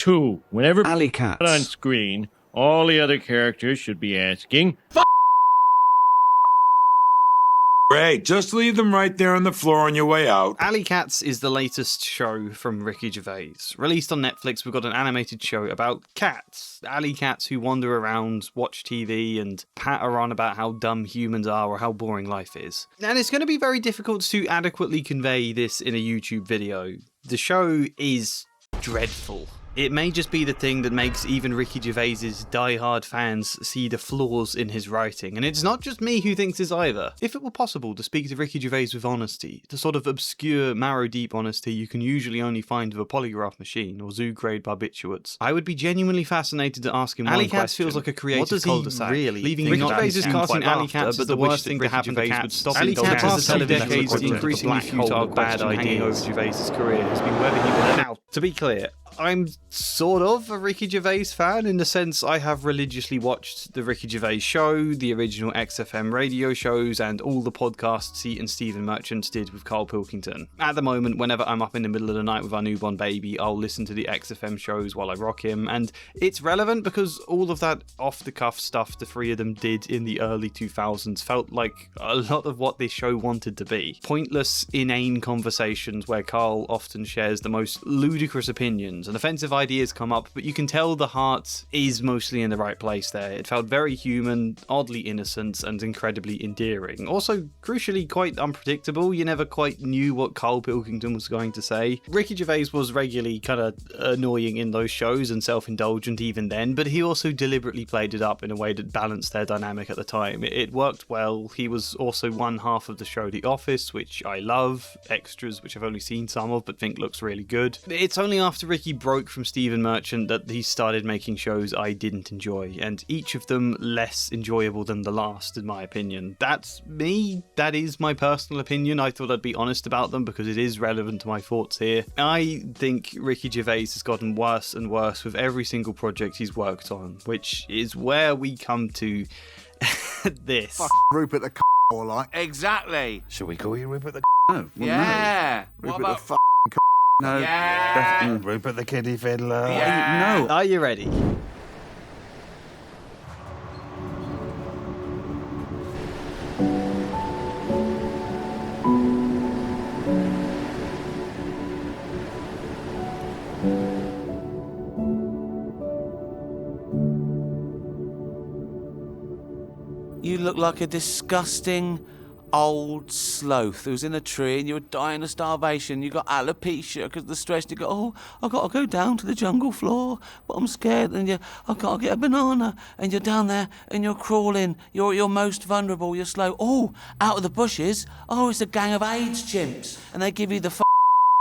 2. Whenever Alley cats on screen, all the other characters should be asking, Great, just leave them right there on the floor on your way out. Alley Cats is the latest show from Ricky Gervais. Released on Netflix, we've got an animated show about cats. Alley cats who wander around, watch TV, and patter on about how dumb humans are or how boring life is. And it's going to be very difficult to adequately convey this in a YouTube video. The show is dreadful. It may just be the thing that makes even Ricky Gervais's die-hard fans see the flaws in his writing, and it's not just me who thinks this either. If it were possible to speak to Ricky Gervais with honesty, the sort of obscure, marrow-deep honesty you can usually only find with a polygraph machine or zoo-grade barbiturates, I would be genuinely fascinated to ask him one question. Alley Cats feels like a creative cul-de-sac, really leaving Ricky Gervais is casting Alley Cats, but the worst thing to happen to Cats would stop Alley Cats as a television the increasingly futile bad ideas over Gervais's career has been whether he would. Now, to be clear, I'm sort of a Ricky Gervais fan in the sense I have religiously watched the Ricky Gervais show, the original XFM radio shows, and all the podcasts he and Stephen Merchant did with Carl Pilkington. At the moment, whenever I'm up in the middle of the night with our newborn baby, I'll listen to the XFM shows while I rock him, and it's relevant because all of that off-the-cuff stuff the three of them did in the early 2000s felt like a lot of what this show wanted to be. Pointless, inane conversations where Carl often shares the most ludicrous opinions, and offensive ideas come up, but you can tell the heart is mostly in the right place there. It felt very human, oddly innocent, and incredibly endearing. Also, crucially, quite unpredictable. You never quite knew what Carl Pilkington was going to say. Ricky Gervais was regularly kind of annoying in those shows and self-indulgent even then, but he also deliberately played it up in a way that balanced their dynamic at the time. It worked well. He was also one half of the show The Office, which I love, Extras, which I've only seen some of but think looks really good. It's only after Ricky broke from Stephen Merchant that he started making shows I didn't enjoy, and each of them less enjoyable than the last, in my opinion. That's me. That is my personal opinion. I thought I'd be honest about them because it is relevant to my thoughts here. I think Ricky Gervais has gotten worse and worse with every single project he's worked on, which is where we come to this. Fuck Rupert the or like. Exactly. Should we call you Rupert the No. Yeah. No. What Rupert about... the No. Yeah. Rupert the Kiddie Fiddler. Yeah. No. Are you ready? You look like a disgusting old sloth who's in a tree and you're dying of starvation. You got alopecia because of the stress. You go, oh, I've got to go down to the jungle floor, but I'm scared. And I've got to get a banana. And you're down there and you're crawling. You're most vulnerable. You're slow. Oh, out of the bushes. Oh, it's a gang of AIDS chimps. And they give you the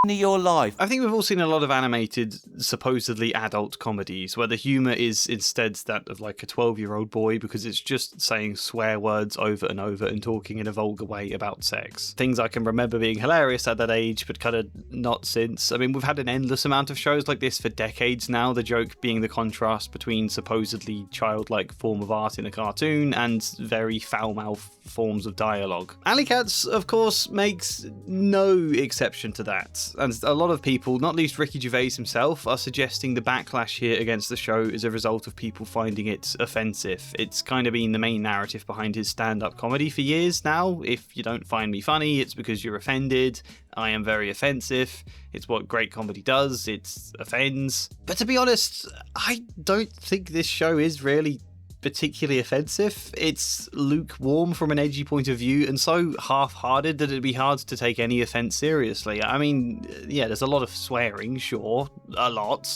of your life. I think we've all seen a lot of animated, supposedly adult comedies where the humour is instead that of like a 12-year-old boy because it's just saying swear words over and over and talking in a vulgar way about sex. Things I can remember being hilarious at that age, but kind of not since. I mean, we've had an endless amount of shows like this for decades now, the joke being the contrast between supposedly childlike form of art in a cartoon and very foul-mouthed forms of dialogue. Alley Cats, of course, makes no exception to that. And a lot of people, not least Ricky Gervais himself, are suggesting the backlash here against the show is a result of people finding it offensive. It's kind of been the main narrative behind his stand-up comedy for years now. If you don't find me funny, it's because you're offended. I am very offensive. It's what great comedy does. It offends. But to be honest, I don't think this show is really particularly offensive. It's lukewarm from an edgy point of view and so half-hearted that it'd be hard to take any offense seriously. I mean, yeah, there's a lot of swearing, sure, a lot.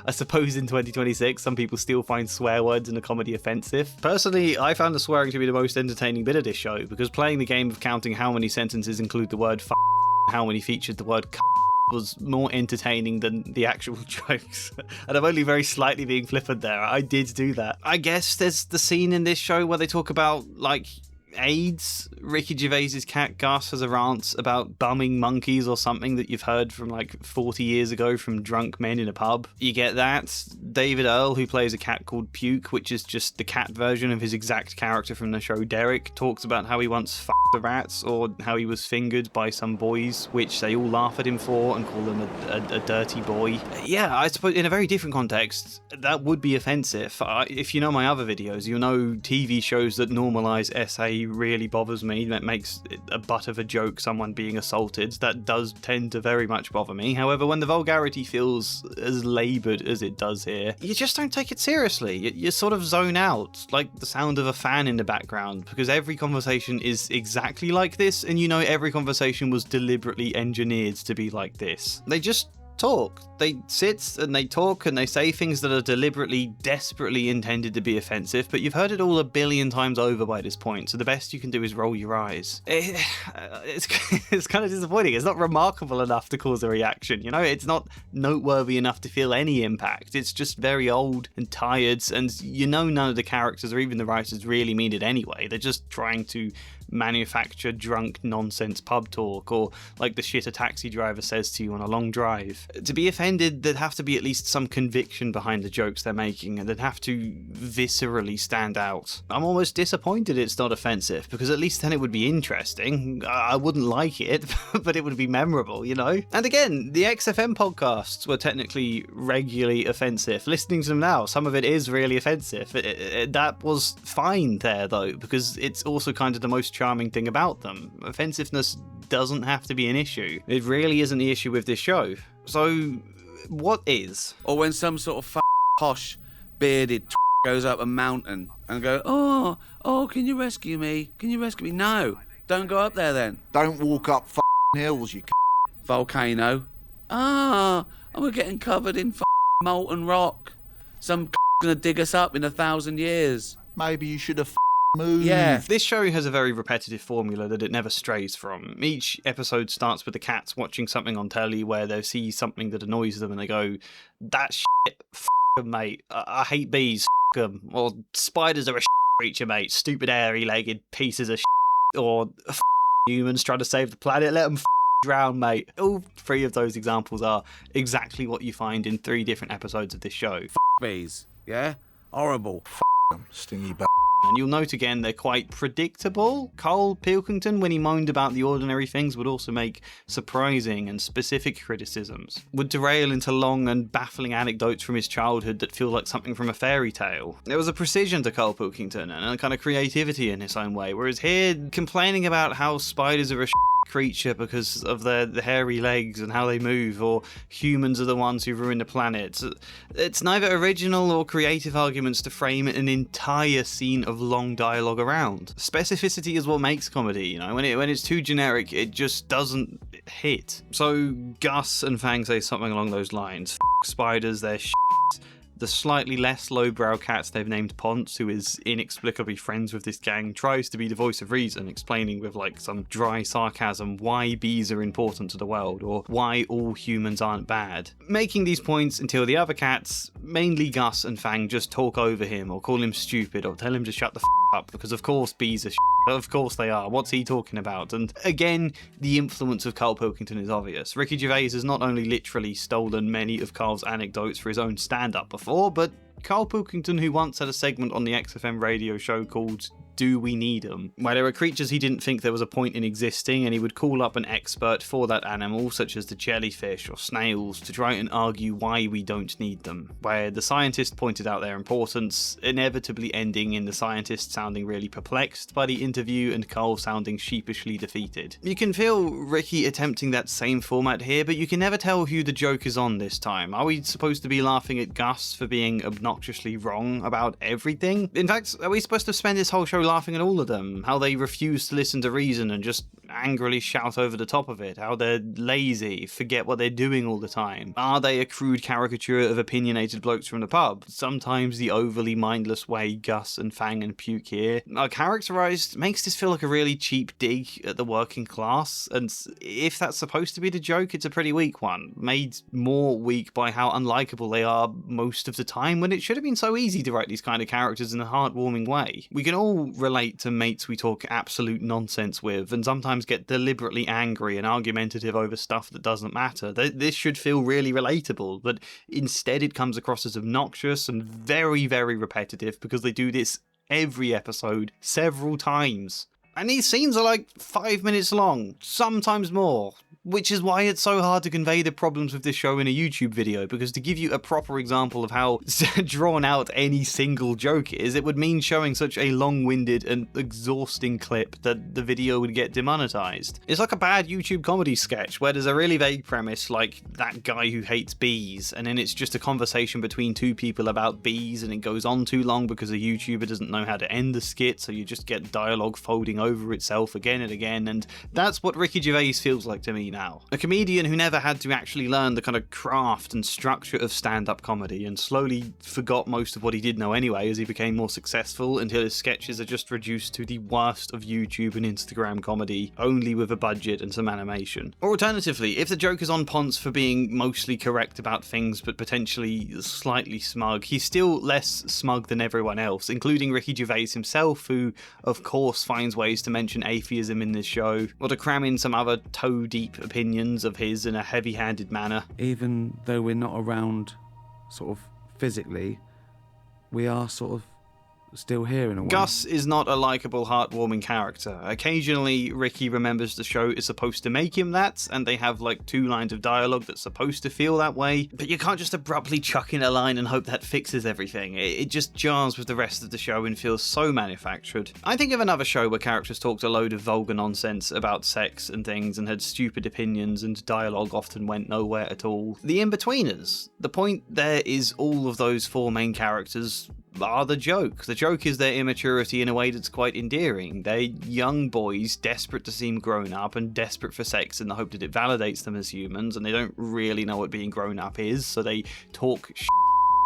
I suppose in 2026 some people still find swear words in a comedy offensive. Personally, I found the swearing to be the most entertaining bit of this show because playing the game of counting how many sentences include the word how many featured the word was more entertaining than the actual jokes. And I'm only very slightly being flippant there. I did do that. I guess there's the scene in this show where they talk about, like, AIDS. Ricky Gervais's cat Gus has a rant about bumming monkeys or something that you've heard from like 40 years ago from drunk men in a pub. You get that. David Earl, who plays a cat called Puke, which is just the cat version of his exact character from the show Derek, talks about how he once fucked the rats or how he was fingered by some boys, which they all laugh at him for and call him a dirty boy. Yeah, I suppose in a very different context, that would be offensive. If you know my other videos, you'll know TV shows that normalise SA really bothers me. That makes it a butt of a joke, someone being assaulted. That does tend to very much bother me. However, when the vulgarity feels as laboured as it does here, you just don't take it seriously. You sort of zone out, like the sound of a fan in the background, because every conversation is exactly like this, and you know every conversation was deliberately engineered to be like this. They just talk. They sit and they talk and they say things that are deliberately, desperately intended to be offensive, but you've heard it all a billion times over by this point, so the best you can do is roll your eyes. It's kind of disappointing. It's not remarkable enough to cause a reaction, you know? It's not noteworthy enough to feel any impact. It's just very old and tired, and you know none of the characters or even the writers really mean it anyway. They're just trying to manufacture drunk nonsense pub talk, or like the shit a taxi driver says to you on a long drive. To be offended, there'd have to be at least some conviction behind the jokes they're making, and they'd have to viscerally stand out. I'm almost disappointed it's not offensive, because at least then it would be interesting. I wouldn't like it, but it would be memorable, you know? And again, the XFM podcasts were technically regularly offensive. Listening to them now, some of it is really offensive. That was fine there, though, because it's also kind of the most charming thing about them. Offensiveness doesn't have to be an issue. It really isn't the issue with this show. So, what is? Or when some sort of posh, bearded goes up a mountain and go, oh, can you rescue me? Can you rescue me? No, don't go up there then. Don't walk up hills, you Volcano. And we're getting covered in molten rock. Some gonna dig us up in 1,000 years. Maybe you should have moved. Yeah. This show has a very repetitive formula that it never strays from. Each episode starts with the cats watching something on telly where they see something that annoys them and they go, that shit, f*** 'em, mate. I hate bees, f*** 'em. Or spiders are a shit creature, mate. Stupid hairy-legged pieces of shit. Or f*** humans trying to save the planet, let them f*** drown, mate. All three of those examples are exactly what you find in 3 different episodes of this show. Bees, yeah? Horrible. Stingy And you'll note again they're quite predictable. Cole Pilkington, when he moaned about the ordinary things, would also make surprising and specific criticisms. Would derail into long and baffling anecdotes from his childhood that feel like something from a fairy tale. There was a precision to Cole Pilkington and a kind of creativity in his own way, whereas here, complaining about how spiders are a creature because of their hairy legs and how they move, or humans are the ones who ruin the planet. It's neither original or creative arguments to frame an entire scene of long dialogue around. Specificity is what makes comedy, you know. When it's too generic, it just doesn't hit. So Gus and Fang say something along those lines. F*** spiders, they're shit. The slightly less lowbrow cat they've named Ponce, who is inexplicably friends with this gang, tries to be the voice of reason, explaining with like some dry sarcasm why bees are important to the world, or why all humans aren't bad. Making these points until the other cats, mainly Gus and Fang, just talk over him, or call him stupid, or tell him to shut the up, because of course bees are of course they are. What's he talking about? And again, the influence of Cole Pilkington is obvious. Ricky Gervais has not only literally stolen many of Carl's anecdotes for his own stand-up before, but Cole Pilkington, who once had a segment on the XFM radio show called Do We Need 'Em, where there were creatures he didn't think there was a point in existing, and he would call up an expert for that animal, such as the jellyfish or snails, to try and argue why we don't need them, where the scientist pointed out their importance, inevitably ending in the scientist sounding really perplexed by the interview and Cole sounding sheepishly defeated. You can feel Ricky attempting that same format here, but you can never tell who the joke is on this time. Are we supposed to be laughing at Gus for being obnoxiously wrong about everything? In fact, are we supposed to spend this whole show laughing at all of them? How they refuse to listen to reason and just angrily shout over the top of it, how they're lazy, forget what they're doing all the time. Are they a crude caricature of opinionated blokes from the pub? Sometimes the overly mindless way Gus and Fang and Puke here are characterised makes this feel like a really cheap dig at the working class, and if that's supposed to be the joke, it's a pretty weak one, made more weak by how unlikable they are most of the time, when it should have been so easy to write these kind of characters in a heartwarming way. We can all relate to mates we talk absolute nonsense with, and sometimes get deliberately angry and argumentative over stuff that doesn't matter. This should feel really relatable, but instead it comes across as obnoxious and very, very repetitive, because they do this every episode several times. And these scenes are like 5 minutes long, sometimes more. Which is why it's so hard to convey the problems with this show in a YouTube video, because to give you a proper example of how drawn out any single joke is, it would mean showing such a long-winded and exhausting clip that the video would get demonetized. It's like a bad YouTube comedy sketch where there's a really vague premise, like that guy who hates bees, and then it's just a conversation between two people about bees, and it goes on too long because a YouTuber doesn't know how to end the skit, so you just get dialogue folding over itself again and again, and that's what Ricky Gervais feels like to me now. A comedian who never had to actually learn the kind of craft and structure of stand-up comedy, and slowly forgot most of what he did know anyway as he became more successful, until his sketches are just reduced to the worst of YouTube and Instagram comedy, only with a budget and some animation. Or alternatively, if the joke is on Ponce for being mostly correct about things but potentially slightly smug, he's still less smug than everyone else, including Ricky Gervais himself, who of course finds ways to mention atheism in this show, or to cram in some other toe-deep opinions of his in a heavy-handed manner. Even though we're not around sort of physically, we are sort of still here in a way. Gus is not a likeable, heartwarming character. Occasionally, Ricky remembers the show is supposed to make him that, and they have like 2 lines of dialogue that's supposed to feel that way, but you can't just abruptly chuck in a line and hope that fixes everything. It just jars with the rest of the show and feels so manufactured. I think of another show where characters talked a load of vulgar nonsense about sex and things and had stupid opinions, and dialogue often went nowhere at all. The In-Betweeners. The point there is all of those 4 main characters are the joke. The joke is their immaturity in a way that's quite endearing. They're young boys, desperate to seem grown up and desperate for sex in the hope that it validates them as humans, and they don't really know what being grown up is, so they talk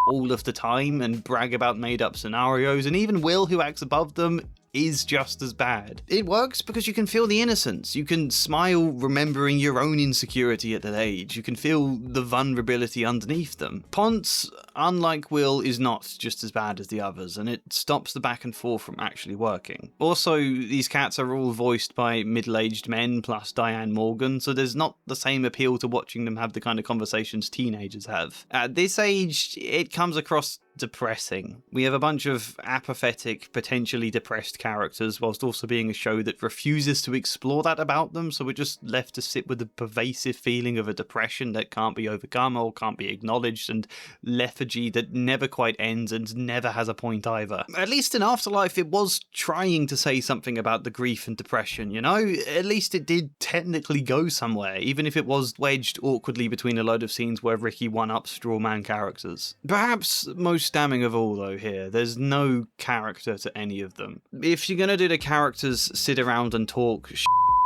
all of the time and brag about made up scenarios, and even Will, who acts above them, is just as bad. It works because you can feel the innocence. You can smile remembering your own insecurity at that age. You can feel the vulnerability underneath them. Ponce, unlike Will, is not just as bad as the others, and it stops the back and forth from actually working. Also, these cats are all voiced by middle-aged men plus Diane Morgan, so there's not the same appeal to watching them have the kind of conversations teenagers have. At this age, it comes across depressing. We have a bunch of apathetic, potentially depressed characters, whilst also being a show that refuses to explore that about them, so we're just left to sit with the pervasive feeling of a depression that can't be overcome or can't be acknowledged, and lethargy that never quite ends and never has a point either. At least in Afterlife, it was trying to say something about the grief and depression, you know? At least it did technically go somewhere, even if it was wedged awkwardly between a load of scenes where Ricky one-ups straw man characters. Perhaps most damning of all, though, here, there's no character to any of them. If you're gonna do the characters sit around and talk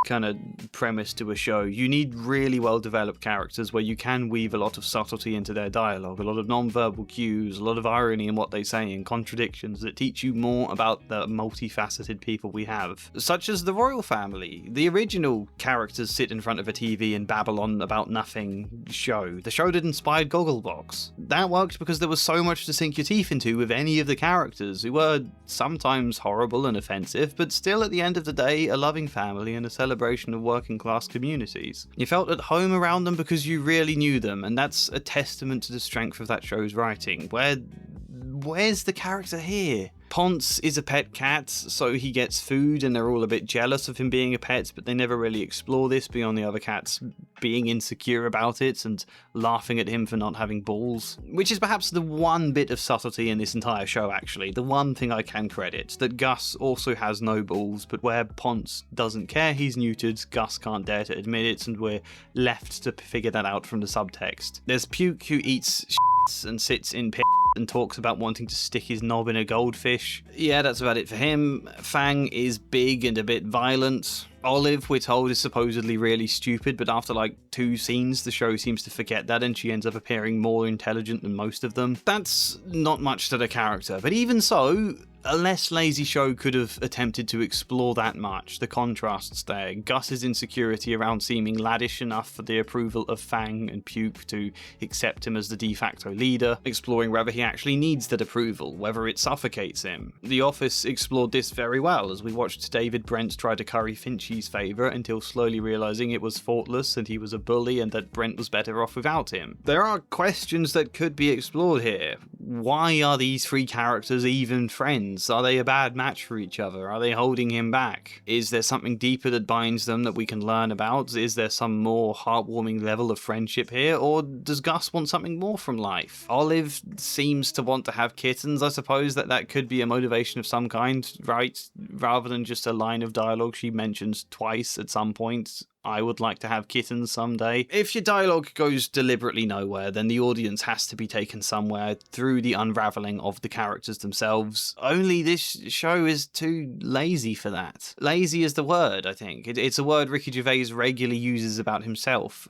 kind of premise to a show, you need really well developed characters where you can weave a lot of subtlety into their dialogue, a lot of non-verbal cues, a lot of irony in what they say, and contradictions that teach you more about the multifaceted people we have, such as the royal family. The original characters sit in front of a TV and babble on about nothing show. The show that inspired Gogglebox. That worked because there was so much to sink your teeth into with any of the characters, who were sometimes horrible and offensive, but still at the end of the day a loving family and a celebration of working class communities. You felt at home around them because you really knew them, and that's a testament to the strength of that show's writing. Where's the character here? Ponce is a pet cat, so he gets food and they're all a bit jealous of him being a pet, but they never really explore this beyond the other cats being insecure about it and laughing at him for not having balls. Which is perhaps the one bit of subtlety in this entire show, actually. The one thing I can credit. That Gus also has no balls, but where Ponce doesn't care he's neutered, Gus can't dare to admit it, and we're left to figure that out from the subtext. There's Puke, who eats and sits in pit and talks about wanting to stick his knob in a goldfish. Yeah, that's about it for him. Fang is big and a bit violent. Olive, we're told, is supposedly really stupid, but after like 2 scenes, the show seems to forget that and she ends up appearing more intelligent than most of them. That's not much to the character, but even so, a less lazy show could have attempted to explore that much. The contrasts there. Gus's insecurity around seeming laddish enough for the approval of Fang and Puke to accept him as the de facto leader, exploring whether he actually needs that approval, whether it suffocates him. The Office explored this very well as we watched David Brent try to curry Finchie's favour until slowly realising it was faultless and he was a bully and that Brent was better off without him. There are questions that could be explored here. Why are these 3 characters even friends? Are they a bad match for each other? Are they holding him back? Is there something deeper that binds them that we can learn about? Is there some more heartwarming level of friendship here? Or does Gus want something more from life? Olive seems to want to have kittens. I suppose that could be a motivation of some kind, right? Rather than just a line of dialogue she mentions twice at some point. I would like to have kittens someday. If your dialogue goes deliberately nowhere, then the audience has to be taken somewhere through the unravelling of the characters themselves. Only this show is too lazy for that. Lazy is the word, I think. It's a word Ricky Gervais regularly uses about himself.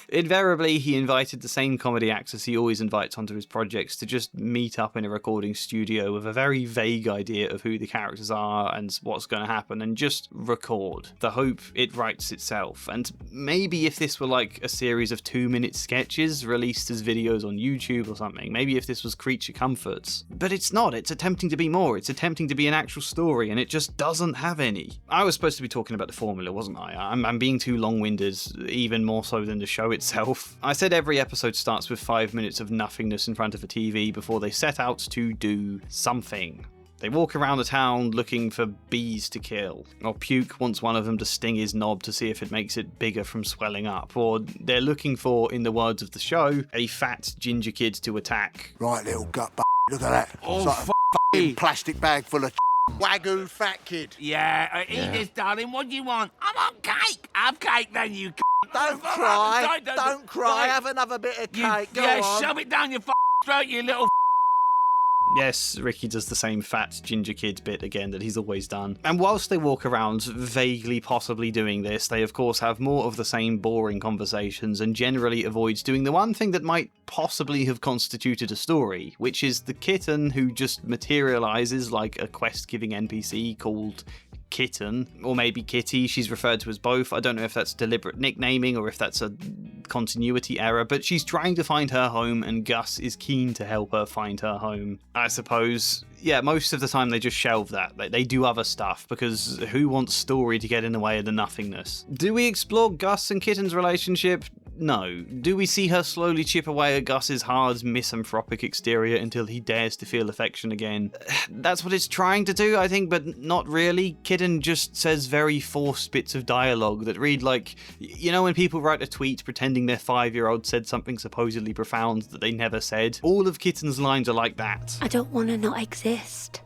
Invariably, he invited the same comedy actors he always invites onto his projects to just meet up in a recording studio with a very vague idea of who the characters are and what's going to happen and just record. The hope it writes itself. And maybe if this were like a series of 2-minute sketches released as videos on YouTube or something, maybe if this was Creature Comforts. But it's not, it's attempting to be more, it's attempting to be an actual story, and it just doesn't have any. I was supposed to be talking about the formula, wasn't I? I'm being too long-winded, even more so than the show itself. I said every episode starts with 5 minutes of nothingness in front of a TV before they set out to do something. They walk around the town looking for bees to kill, or Puke wants one of them to sting his knob to see if it makes it bigger from swelling up, or they're looking for, in the words of the show, a fat ginger kid to attack. Right, little gut look at that. Oh, It's like a f***ing plastic bag full of Wagyu fat kid. Yeah, eat this, darling. What do you want? I want cake. Have cake then, you Don't cry. Don't cry. Have another bit of cake. Go on. Shove it down your throat, you little Yes, Ricky does the same fat ginger kid bit again that he's always done. And whilst they walk around vaguely possibly doing this, they of course have more of the same boring conversations and generally avoids doing the one thing that might possibly have constituted a story, which is the kitten who just materialises like a quest-giving NPC called Kitten, or maybe Kitty. She's referred to as both. I don't know if that's deliberate nicknaming or if that's a continuity error, but she's trying to find her home and Gus is keen to help her find her home, I suppose. Yeah, most of the time they just shelve that. They do other stuff, because who wants story to get in the way of the nothingness? Do we explore Gus and Kitten's relationship? No. Do we see her slowly chip away at Gus's hard, misanthropic exterior until he dares to feel affection again? That's what it's trying to do, I think, but not really. Kitten just says very forced bits of dialogue that read like, you know when people write a tweet pretending their 5-year-old said something supposedly profound that they never said? All of Kitten's lines are like that. I don't want to not exist.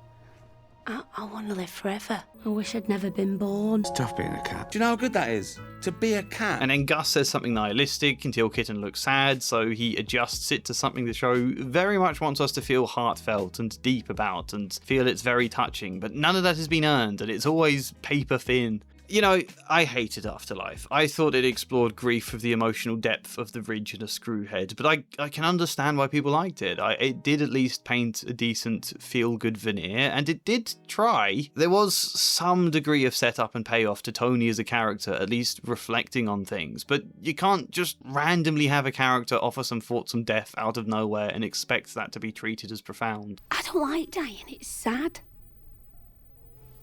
I want to live forever. I wish I'd never been born. It's tough being a cat. Do you know how good that is? To be a cat. And then Gus says something nihilistic until Kitten looks sad, so he adjusts it to something the show very much wants us to feel heartfelt and deep about and feel it's very touching, but none of that has been earned and it's always paper thin. You know, I hated Afterlife. I thought it explored grief with the emotional depth of the Ridge and a Screwhead, but I can understand why people liked it. It did at least paint a decent feel-good veneer, and it did try. There was some degree of setup and payoff to Tony as a character, at least reflecting on things, but you can't just randomly have a character offer some thoughts on death out of nowhere and expect that to be treated as profound. I don't like dying. It's sad.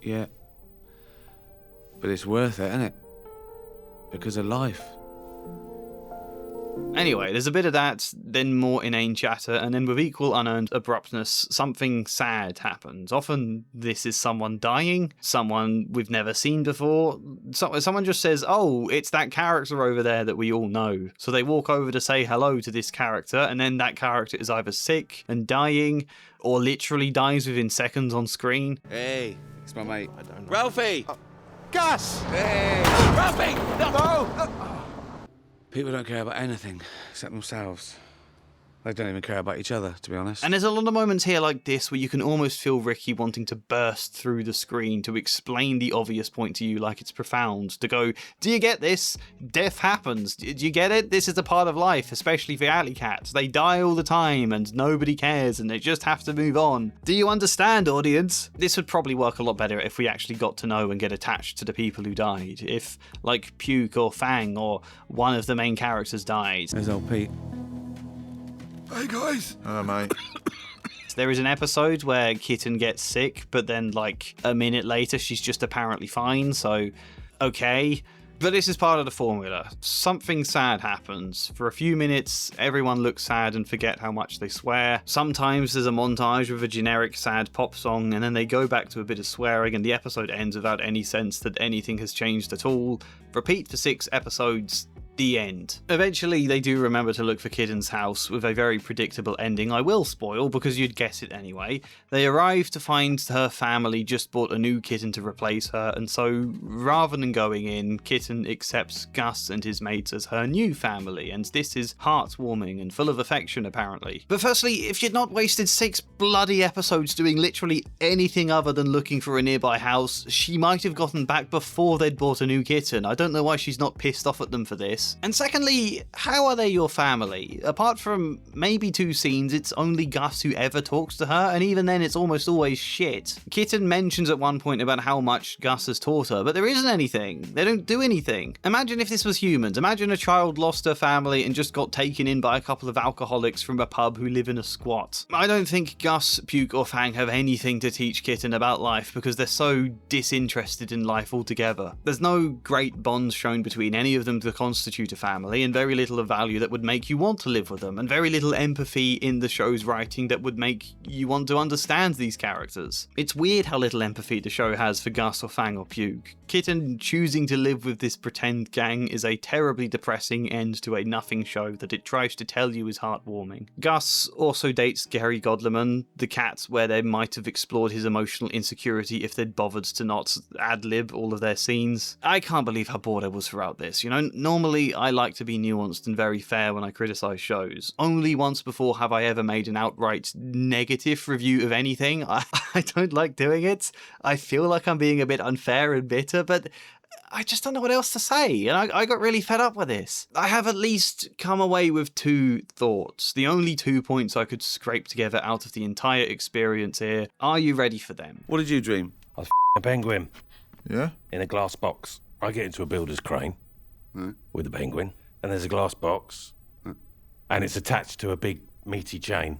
Yeah. But it's worth it, isn't it? Because of life. Anyway, there's a bit of that, then more inane chatter, and then with equal unearned abruptness, something sad happens. Often this is someone dying, someone we've never seen before. Someone just says, oh, it's that character over there that we all know. So they walk over to say hello to this character, and then that character is either sick and dying, or literally dies within seconds on screen. Hey, it's my mate. I don't know. Ralphie! Gus! Hey! Ralphie! No! People don't care about anything except themselves. They don't even care about each other, to be honest. And there's a lot of moments here like this where you can almost feel Ricky wanting to burst through the screen to explain the obvious point to you like it's profound, to go, do you get this? Death happens. Do you get it? This is a part of life, especially for alley cats. They die all the time and nobody cares and they just have to move on. Do you understand, audience? This would probably work a lot better if we actually got to know and get attached to the people who died. If, like, Puke or Fang or one of the main characters died. There's old Pete. Hey, guys. Hello, mate. There is an episode where Kitten gets sick, but then, like, a minute later, she's just apparently fine, so, okay. But this is part of the formula. Something sad happens. For a few minutes, everyone looks sad and forget how much they swear. Sometimes there's a montage with a generic sad pop song, and then they go back to a bit of swearing, and the episode ends without any sense that anything has changed at all. Repeat for 6 episodes. The end. Eventually, they do remember to look for Kitten's house with a very predictable ending. I will spoil because you'd guess it anyway. They arrive to find her family just bought a new kitten to replace her, and so rather than going in, Kitten accepts Gus and his mates as her new family, and this is heartwarming and full of affection apparently. But firstly, if you'd not wasted 6 bloody episodes doing literally anything other than looking for a nearby house, she might have gotten back before they'd bought a new kitten. I don't know why she's not pissed off at them for this. And secondly, how are they your family? Apart from maybe 2 scenes, it's only Gus who ever talks to her, and even then it's almost always shit. Kitten mentions at one point about how much Gus has taught her, but there isn't anything. They don't do anything. Imagine if this was humans. Imagine a child lost her family and just got taken in by a couple of alcoholics from a pub who live in a squat. I don't think Gus, Puke or Fang have anything to teach Kitten about life because they're so disinterested in life altogether. There's no great bonds shown between any of them to constitute a family, and very little of value that would make you want to live with them, and very little empathy in the show's writing that would make you want to understand these characters. It's weird how little empathy the show has for Gus or Fang or Puke. Kitten choosing to live with this pretend gang is a terribly depressing end to a nothing show that it tries to tell you is heartwarming. Gus also dates Gary Godlerman, the cat where they might have explored his emotional insecurity if they'd bothered to not ad-lib all of their scenes. I can't believe how bored I was throughout this. You know, normally I like to be nuanced and very fair when I criticise shows. Only once before have I ever made an outright negative review of anything. I don't like doing it. I feel like I'm being a bit unfair and bitter, but I just don't know what else to say, and I got really fed up with this. I have at least come away with 2 thoughts, the only 2 points I could scrape together out of the entire experience here. Are you ready for them? What did you dream? I was a penguin. Yeah? In a glass box. I get into a builder's crane with a penguin, and there's a glass box, and it's attached to a big meaty chain.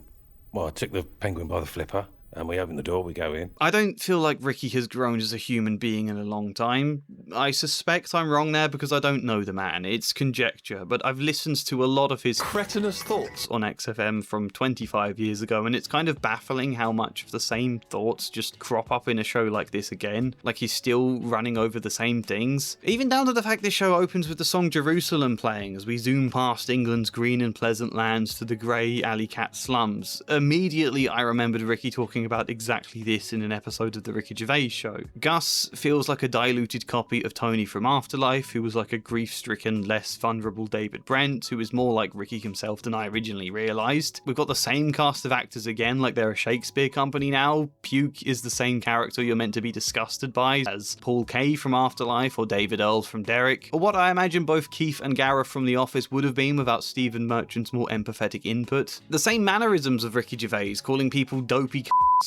Well, I took the penguin by the flipper, and we open the door, we go in. I don't feel like Ricky has grown as a human being in a long time. I suspect I'm wrong there because I don't know the man. It's conjecture, but I've listened to a lot of his cretinous thoughts on XFM from 25 years ago, and it's kind of baffling how much of the same thoughts just crop up in a show like this again. Like he's still running over the same things. Even down to the fact this show opens with the song Jerusalem playing as we zoom past England's green and pleasant lands to the grey alley cat slums. Immediately I remembered Ricky talking about exactly this in an episode of the Ricky Gervais show. Gus feels like a diluted copy of Tony from Afterlife, who was like a grief-stricken, less vulnerable David Brent, who is more like Ricky himself than I originally realised. We've got the same cast of actors again, like they're a Shakespeare company now. Puke is the same character you're meant to be disgusted by as Paul Kay from Afterlife or David Earls from Derek, or what I imagine both Keith and Gareth from The Office would have been without Stephen Merchant's more empathetic input. The same mannerisms of Ricky Gervais, calling people dopey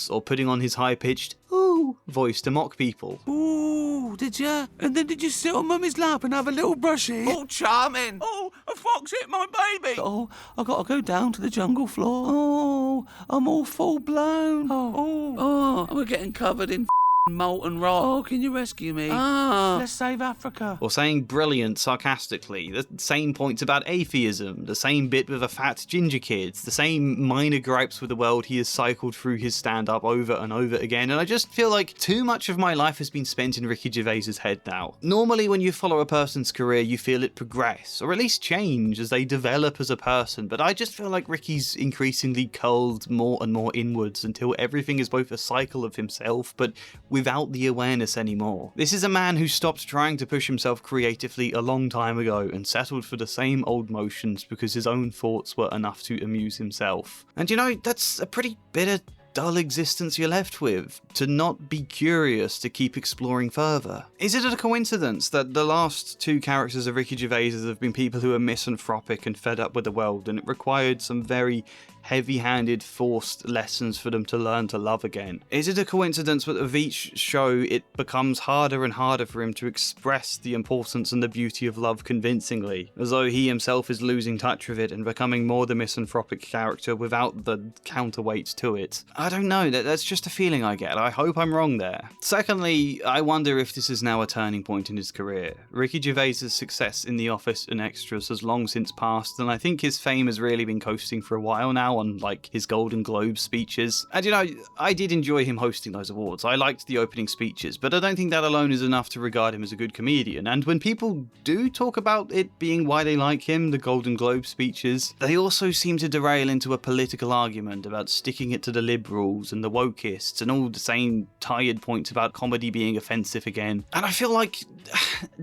or putting on his high-pitched ooh voice to mock people. Ooh, did ya? And then did you sit on Mummy's lap and have a little brushy? Oh, charming. Oh, a fox hit my baby. Oh, I gotta go down to the jungle floor. Oh, I'm all full blown. Oh, we're getting covered in molten rock. Oh, can you rescue me? Let's save Africa. Or saying brilliant sarcastically, the same points about atheism, the same bit with a fat ginger kid, the same minor gripes with the world he has cycled through his stand-up over and over again, and I just feel like too much of my life has been spent in Ricky Gervais's head now. Normally when you follow a person's career you feel it progress, or at least change as they develop as a person, but I just feel like Ricky's increasingly curled more and more inwards until everything is both a cycle of himself, but without the awareness anymore. This is a man who stopped trying to push himself creatively a long time ago and settled for the same old motions because his own thoughts were enough to amuse himself. And you know, that's a pretty bitter, dull existence you're left with, to not be curious to keep exploring further. Is it a coincidence that the last two characters of Ricky Gervais have been people who are misanthropic and fed up with the world, and it required some very heavy-handed, forced lessons for them to learn to love again? Is it a coincidence that with each show it becomes harder and harder for him to express the importance and the beauty of love convincingly, as though he himself is losing touch with it and becoming more the misanthropic character without the counterweight to it? I don't know, that's just a feeling I get. I hope I'm wrong there. Secondly, I wonder if this is now a turning point in his career. Ricky Gervais' success in The Office and Extras has long since passed, and I think his fame has really been coasting for a while now on like his Golden Globe speeches. And you know, I did enjoy him hosting those awards. I liked the opening speeches, but I don't think that alone is enough to regard him as a good comedian. And when people do talk about it being why they like him, the Golden Globe speeches, they also seem to derail into a political argument about sticking it to the liberals and the wokeists and all the same tired points about comedy being offensive again. And I feel like,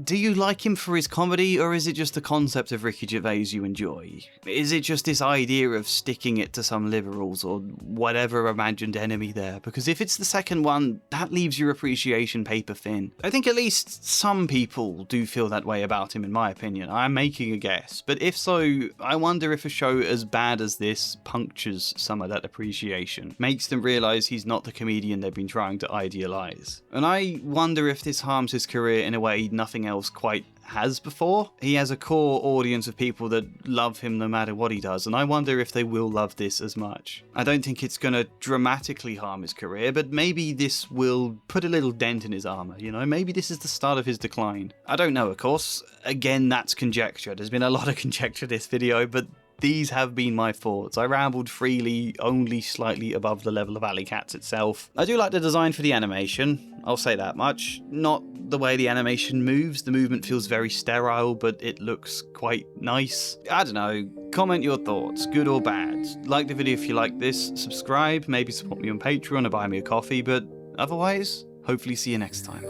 do you like him for his comedy, or is it just the concept of Ricky Gervais you enjoy? Is it just this idea of sticking it to some liberals or whatever imagined enemy there? Because if it's the second one, that leaves your appreciation paper thin. I think at least some people do feel that way about him, in my opinion. I'm making a guess, but if so, I wonder if a show as bad as this punctures some of that appreciation, makes them realise he's not the comedian they've been trying to idealise. And I wonder if this harms his career in a way nothing else quite has before. He has a core audience of people that love him no matter what he does, and I wonder if they will love this as much. I don't think it's gonna dramatically harm his career, but maybe this will put a little dent in his armour, you know? Maybe this is the start of his decline. I don't know, of course. Again, that's conjecture. There's been a lot of conjecture this video, but these have been my thoughts. I rambled freely, only slightly above the level of Alley Cats itself. I do like the design for the animation, I'll say that much. Not the way the animation moves. The movement feels very sterile, but it looks quite nice. I don't know, comment your thoughts, good or bad. Like the video if you like this, subscribe, maybe support me on Patreon or buy me a coffee, but otherwise, hopefully see you next time.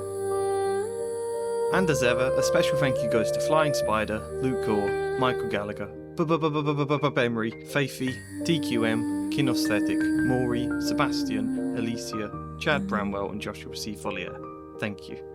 And as ever, a special thank you goes to Flying Spider, Luke Gore, Michael Gallagher, Emery, Faithy, TQM, Kinesthetic, Maury, Sebastian, Alicia, Chad Bramwell and Joshua C. Follier. Thank you.